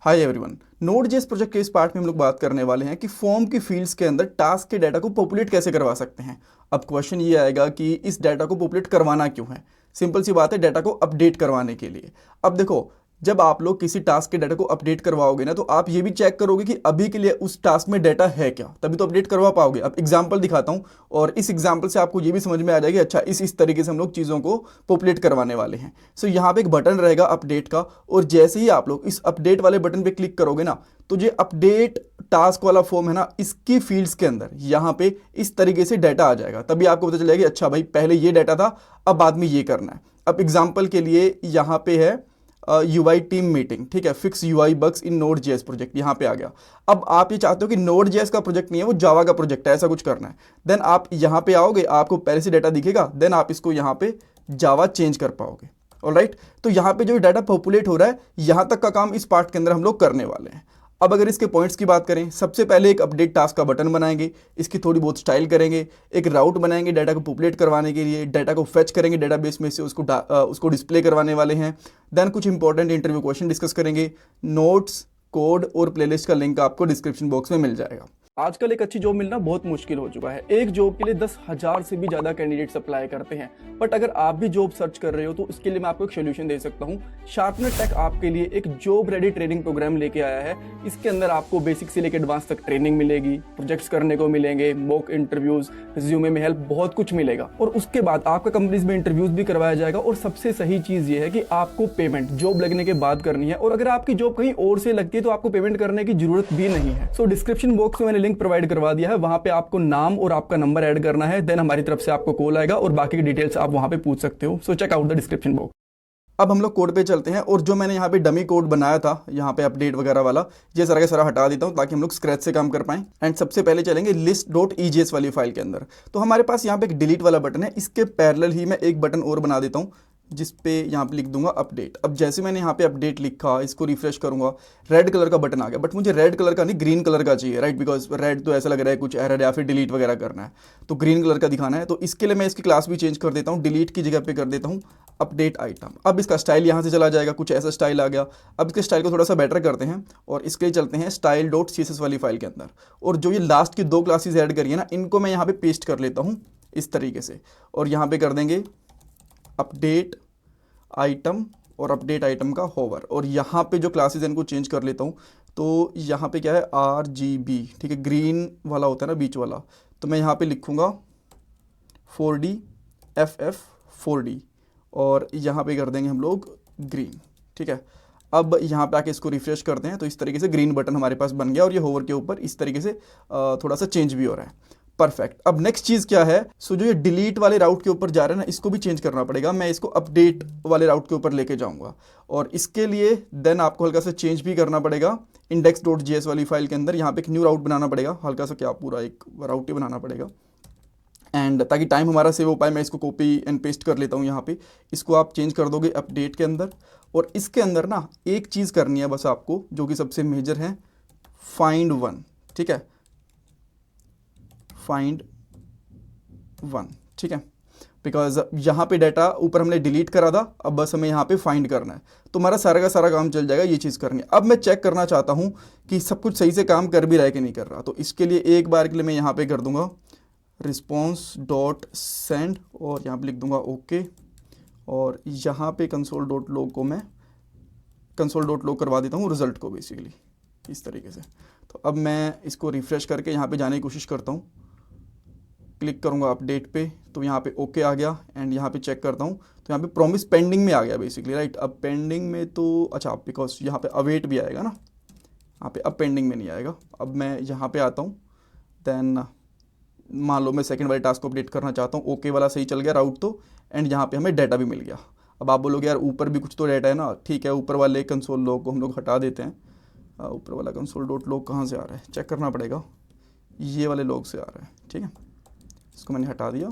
Hi everyone. नोड.जेएस project के इस part में हम लोग बात करने वाले हैं कि फॉर्म की फील्ड्स के अंदर टास्क के डाटा को पॉपुलेट कैसे करवा सकते हैं। अब क्वेश्चन ये आएगा कि इस डाटा को पॉपुलेट करवाना क्यों है। सिंपल सी बात है, डाटा को अपडेट करवाने के लिए। अब देखो, जब आप लोग किसी टास्क के डाटा को अपडेट करवाओगे ना, तो आप ये भी चेक करोगे कि अभी के लिए उस टास्क में डाटा है क्या, तभी तो अपडेट करवा पाओगे। अब एग्जांपल दिखाता हूं और इस एग्जांपल से आपको ये भी समझ में आ जाएगी, अच्छा इस तरीके से हम लोग चीज़ों को पॉपुलेट करवाने वाले हैं। सो यहाँ पे एक बटन रहेगा अपडेट का, और जैसे ही आप लोग इस अपडेट वाले बटन पे क्लिक करोगे ना, तो ये अपडेट टास्क वाला फॉर्म है ना, इसकी फील्ड्स के अंदर यहाँ पे इस तरीके से डाटा आ जाएगा। तभी आपको पता चलेगा कि अच्छा भाई पहले ये डाटा था, अब बाद में ये करना है। अब एग्जांपल के लिए यहाँ पे है यूआई टीम मीटिंग, ठीक है, fix UI bugs in NodeJS project, यहाँ पे आ गया। अब आप ये चाहते हो कि नोड.जेएस का प्रोजेक्ट नहीं है, वो जावा का प्रोजेक्ट है, ऐसा कुछ करना है। देन आप यहाँ पे आओगे, आपको पहले से डाटा दिखेगा, देन आप इसको यहाँ पे जावा चेंज कर पाओगे। ऑलराइट, तो यहाँ पे जो डाटा पॉपुलेट हो रहा है, यहाँ तक का काम इस पार्ट के अंदर हम लोग करने वाले हैं। अब अगर इसके पॉइंट्स की बात करें, सबसे पहले एक अपडेट टास्क का बटन बनाएंगे, इसकी थोड़ी बहुत स्टाइल करेंगे, एक राउट बनाएंगे डाटा को पॉपुलेट करवाने के लिए, डाटा को फेच करेंगे डेटाबेस में से, उसको डिस्प्ले करवाने वाले हैं। देन कुछ इंपॉर्टेंट इंटरव्यू क्वेश्चन डिस्कस करेंगे। नोट्स, कोड और प्लेलिस्ट का लिंक आपको डिस्क्रिप्शन बॉक्स में मिल जाएगा। आजकल एक अच्छी जॉब मिलना बहुत मुश्किल हो चुका है। एक जॉब के लिए 10,000 से भी ज्यादा कैंडिडेट्स अप्लाई करते हैं। बट अगर आप भी जॉब सर्च कर रहे हो तो इसके लिए मैं आपको एक सोल्यूशन दे सकता हूँ। शार्पनर टेक आपके लिए एक जॉब रेडी ट्रेनिंग प्रोग्राम लेके आया है। इसके अंदर आपको बेसिक से लेकर एडवांस तक ट्रेनिंग मिलेगी, प्रोजेक्ट्स करने को मिलेंगे, मॉक इंटरव्यूज, रिज्यूमे में हेल्प, बहुत कुछ मिलेगा। और उसके बाद आपका कंपनीज में इंटरव्यूज भी करवाया जाएगा। और सबसे सही चीज ये है कि आपको पेमेंट जॉब लगने के बाद करनी है, और अगर आपकी जॉब कहीं और से लगती है तो आपको पेमेंट करने की जरूरत भी नहीं है। सो डिस्क्रिप्शन बॉक्स में मैंने लिंक प्रोवाइड करवा दिया है, वहां पे आपको नाम और आपका नंबर ऐड करना है। देन हमारी तरफ से आपको कॉल आएगा और बाकी की डिटेल्स आप वहां पे पूछ सकते हो। So check out the description box. अब हम लोग कोड पे चलते हैं, और जो मैंने यहाँ पे डमी कोड बनाया था, यहाँ पे अपडेट वगैरह वाला, ये सारा का सारा हटा देता हूँ ताकि हम लोग स्क्रैच से काम कर पाएं। एंड सबसे पहले चलेंगे list.egs वाली फाइल के अंदर। तो हमारे पास यहाँ पे एक डिलीट वाला बटन है, इसके पैरेलल ही मैं एक बटन और बना देता हूँ जिस पे यहाँ पे लिख दूंगा अपडेट। अब जैसे मैंने यहाँ पे अपडेट लिखा, इसको रिफ्रेश करूंगा, रेड कलर का बटन आ गया। बट मुझे रेड कलर का नहीं, ग्रीन कलर का चाहिए, राइट, बिकॉज रेड तो ऐसा लग रहा है कुछ एरर या फिर डिलीट वगैरह करना है, तो ग्रीन कलर का दिखाना है। तो इसके लिए मैं इसकी क्लास भी चेंज कर देता हूँ, डिलीट की जगह पे कर देता हूँ अपडेट आइटम। अब इसका स्टाइल यहाँ से चला जाएगा, कुछ ऐसा स्टाइल आ गया। अब इसके स्टाइल को थोड़ा सा बेटर करते हैं और इसके लिए चलते हैं style.css वाली फाइल के अंदर। और जो ये लास्ट की दो क्लासेस ऐड करी है ना, इनको मैं यहाँ पे पेस्ट कर लेता हूँ इस तरीके से, और यहाँ पे कर देंगे अपडेट आइटम और अपडेट आइटम का होवर। और यहाँ पे जो क्लासेस हैं इनको चेंज कर लेता हूँ। तो यहाँ पे क्या है, RGB, ठीक है, ग्रीन वाला होता है ना बीच वाला, तो मैं यहाँ पे लिखूँगा 4D FF 4D, और यहाँ पे कर देंगे हम लोग ग्रीन, ठीक है। अब यहाँ पे आके इसको रिफ्रेश करते हैं, तो इस तरीके से ग्रीन बटन हमारे पास बन गया, और ये होवर के ऊपर इस तरीके से थोड़ा सा चेंज भी हो रहा है। परफेक्ट। अब नेक्स्ट चीज़ क्या है, सो जो ये डिलीट वाले राउट के ऊपर जा रहा है ना, इसको भी चेंज करना पड़ेगा। मैं इसको अपडेट वाले राउट के ऊपर लेके जाऊंगा, और इसके लिए देन आपको हल्का सा चेंज भी करना पड़ेगा index.js वाली फाइल के अंदर। यहाँ पे एक न्यू राउट बनाना पड़ेगा, हल्का सा क्या पूरा एक राउट ही बनाना पड़ेगा। एंड ताकि टाइम हमारा सेव हो पाए, मैं इसको कॉपी एंड पेस्ट कर लेता हूँ यहाँ पे। इसको आप चेंज कर दोगे अपडेट के अंदर, और इसके अंदर ना एक चीज़ करनी है बस आपको, जो कि सबसे मेजर है, फाइंड वन, ठीक है, फाइंड वन, ठीक है, बिकॉज यहाँ पे डाटा ऊपर हमने डिलीट करा था, अब बस हमें यहाँ पे फाइंड करना है, तो हमारा सारा का सारा काम चल जाएगा। ये चीज़ करनी है। अब मैं चेक करना चाहता हूँ कि सब कुछ सही से काम कर भी रहा है कि नहीं कर रहा, तो इसके लिए एक बार के लिए मैं यहाँ पे कर दूंगा response.send, और यहाँ पे लिख दूंगा ओके, और यहाँ पे console.log को मैं console.log करवा देता हूँ रिजल्ट को, बेसिकली इस तरीके से। तो अब मैं इसको रिफ्रेश करके यहाँ पे जाने की कोशिश करता हूँ, क्लिक करूँगा अपडेट पे, तो यहाँ पे ओके आ गया। एंड यहाँ पे चेक करता हूँ, तो यहाँ पे प्रॉमिस पेंडिंग में आ गया बेसिकली, राइट। अब पेंडिंग में तो अच्छा, बिकॉज यहाँ पे अवेट भी आएगा ना, यहाँ पे अब पेंडिंग में नहीं आएगा। अब मैं यहाँ पे आता हूँ, देन मान लो मैं सेकंड वाले टास्क को अपडेट करना चाहता हूँ, ओके वाला सही चल गया राउट तो, एंड यहाँ पे हमें डाटा भी मिल गया। अब आप बोलोगे यार ऊपर भी कुछ तो डाटा है ना, ठीक है, ऊपर वाले कंसोल लॉग को हम लोग हटा देते हैं। ऊपर वाला console.log कहाँ से आ रहा है, चेक करना पड़ेगा, ये वाले लॉग से आ रहा है, ठीक है। इसको मैंने हटा दिया।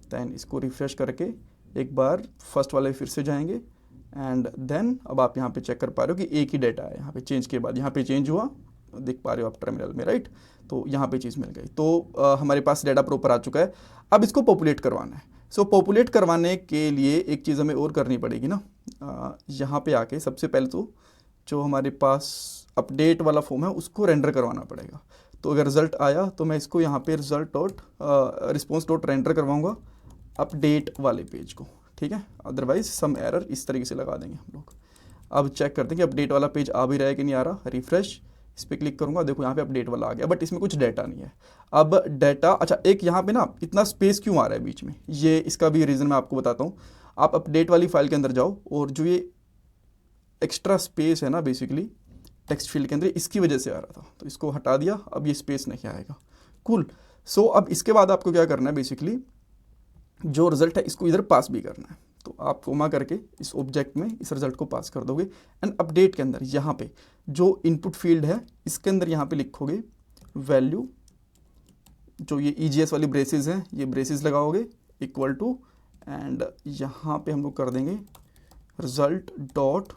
दैन इसको रिफ्रेश करके एक बार फर्स्ट वाले फिर से जाएंगे, एंड देन अब आप यहाँ पे चेक कर पा रहे हो कि एक ही डाटा है। यहाँ पे चेंज के बाद यहाँ पे चेंज हुआ, देख पा रहे हो आप टर्मिनल में, राइट। तो यहाँ पे चीज़ मिल गई, तो हमारे पास डाटा प्रॉपर आ चुका है। अब इसको पॉपुलेट करवाना है। सो पॉपुलेट करवाने के लिए एक चीज़ हमें और करनी पड़ेगी ना, यहाँ पे आके सबसे पहले तो जो हमारे पास अपडेट वाला फॉर्म है उसको रेंडर करवाना पड़ेगा। तो अगर रिजल्ट आया तो मैं इसको यहाँ पे result dot response dot render करवाऊँगा अपडेट वाले पेज को, ठीक है। अदरवाइज सम एरर इस तरीके से लगा देंगे हम लोग। अब चेक करते हैं कि अपडेट वाला पेज आ भी रहा है कि नहीं आ रहा। रिफ्रेश, इस पर क्लिक करूँगा, देखो यहाँ पे अपडेट वाला आ गया, बट इसमें कुछ डाटा नहीं है। अब डाटा, अच्छा एक यहाँ पे ना इतना स्पेस क्यों आ रहा है बीच में, ये इसका भी रीज़न मैं आपको बताता हूँ। आप अपडेट वाली फाइल के अंदर जाओ और जो ये एक्स्ट्रा स्पेस है ना बेसिकली टेक्स्ट फील्ड के अंदर, इसकी वजह से आ रहा था, तो इसको हटा दिया, अब ये स्पेस नहीं आएगा। कूल। सो अब इसके बाद आपको क्या करना है, बेसिकली जो रिजल्ट है इसको इधर पास भी करना है। तो आप कोमा करके इस ऑब्जेक्ट में इस रिजल्ट को पास कर दोगे एंड अपडेट के अंदर यहाँ पे जो इनपुट फील्ड है इसके अंदर यहाँ पे लिखोगे वैल्यू, जो ये EGS वाली ब्रेसेस हैं ये ब्रेसेस लगाओगे इक्वल टू, एंड यहाँ पे हम लोग कर देंगे रिजल्ट डॉट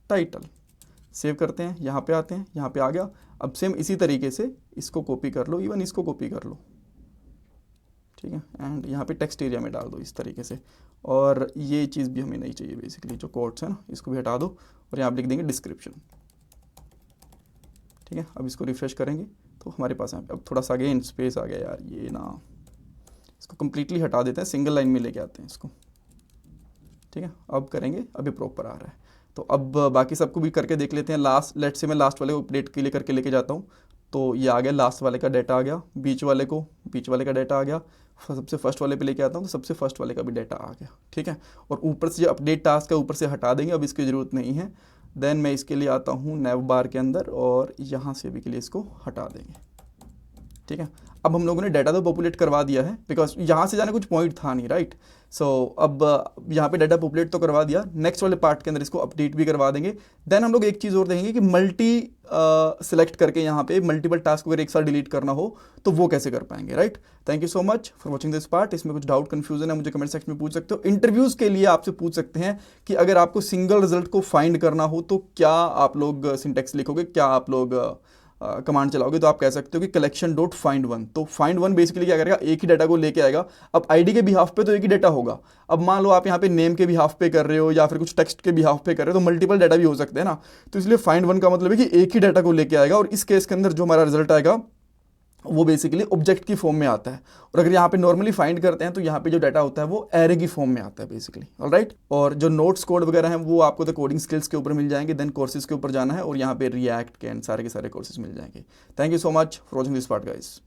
टाइटल। सेव करते हैं, यहाँ पे आते हैं, यहाँ पे आ गया। अब सेम इसी तरीके से इसको कॉपी कर लो, इवन इसको कॉपी कर लो, ठीक है, एंड यहाँ पे टेक्स्ट एरिया में डाल दो इस तरीके से। और ये चीज़ भी हमें नहीं चाहिए, बेसिकली जो कोट्स है ना इसको भी हटा दो और यहाँ पे लिख देंगे डिस्क्रिप्शन, ठीक है। अब इसको रिफ्रेश करेंगे तो हमारे पास यहाँ पे अब थोड़ा सा अगेन स्पेस आ गया यार, ये ना इसको कम्प्लीटली हटा देते हैं, सिंगल लाइन में लेके आते हैं इसको, ठीक है। अब करेंगे, अभी प्रॉपर आ रहा है। तो अब बाकी सबको भी करके देख लेते हैं। लास्ट, लेट से मैं लास्ट वाले को अपडेट के लिए करके लेके जाता हूँ, तो ये आ गया, लास्ट वाले का डाटा आ गया, बीच वाले का डाटा आ गया, सबसे फर्स्ट वाले पे लेके आता हूँ तो सबसे फर्स्ट वाले का भी डाटा आ गया, ठीक है। और ऊपर से जो अपडेट टास्क है ऊपर से हटा देंगे, अब इसकी ज़रूरत नहीं है। देन मैं इसके लिए आता हूँ नैव बार के अंदर और यहाँ से भी के लिए इसको हटा देंगे, ठीक है। अब हम लोगों ने डाटा तो पॉपुलेट करवा दिया है, बिकॉज यहाँ से जाने कुछ पॉइंट था नहीं, राइट। सो अब यहाँ पे डाटा पॉपुलेट तो करवा दिया, नेक्स्ट वाले पार्ट के अंदर इसको अपडेट भी करवा देंगे। देन हम लोग एक चीज़ और देखेंगे कि मल्टी सेलेक्ट करके यहाँ पे मल्टीपल टास्क अगर एक साथ डिलीट करना हो तो वो कैसे कर पाएंगे, right. Thank you so much for watching this part. इसमें कुछ डाउट कन्फ्यूजन है मुझे कमेंट सेक्शन में पूछ सकते हो। इंटरव्यूज़ के लिए आपसे पूछ सकते हैं कि अगर आपको सिंगल रिजल्ट को फाइंड करना हो तो क्या आप लोग सिंटेक्स लिखोगे, क्या आप लोग कमांड चलाओगे, तो आप कह सकते हो कि कलेक्शन डॉट फाइंड वन। तो फाइंड वन बेसिकली क्या करेगा, एक ही डाटा को लेके आएगा। अब आईडी के बिहाफ पे तो एक ही डाटा होगा। अब मान लो आप यहाँ पे नेम के बिहाफ पे कर रहे हो या फिर कुछ टेक्स्ट के बिहाफ पे कर रहे हो तो मल्टीपल डाटा भी हो सकते हैं ना। तो इसलिए फाइंड वन का मतलब है कि एक ही डाटा को लेके आएगा और इस केस के अंदर जो हमारा रिजल्ट आएगा वो बेसिकली ऑब्जेक्ट की फॉर्म में आता है। और अगर यहाँ पे नॉर्मली फाइंड करते हैं तो यहाँ पे जो डाटा होता है वो एरे की फॉर्म में आता है बेसिकली, ऑलराइट। और जो नोट्स कोड वगैरह हैं वो आपको तो कोडिंग स्किल्स के ऊपर मिल जाएंगे, देन कोर्सेज के ऊपर जाना है और यहाँ पे रिएक्ट के एंड सारे के सारे कोर्सेज मिल जाएंगे। Thank you so much for watching this part guys.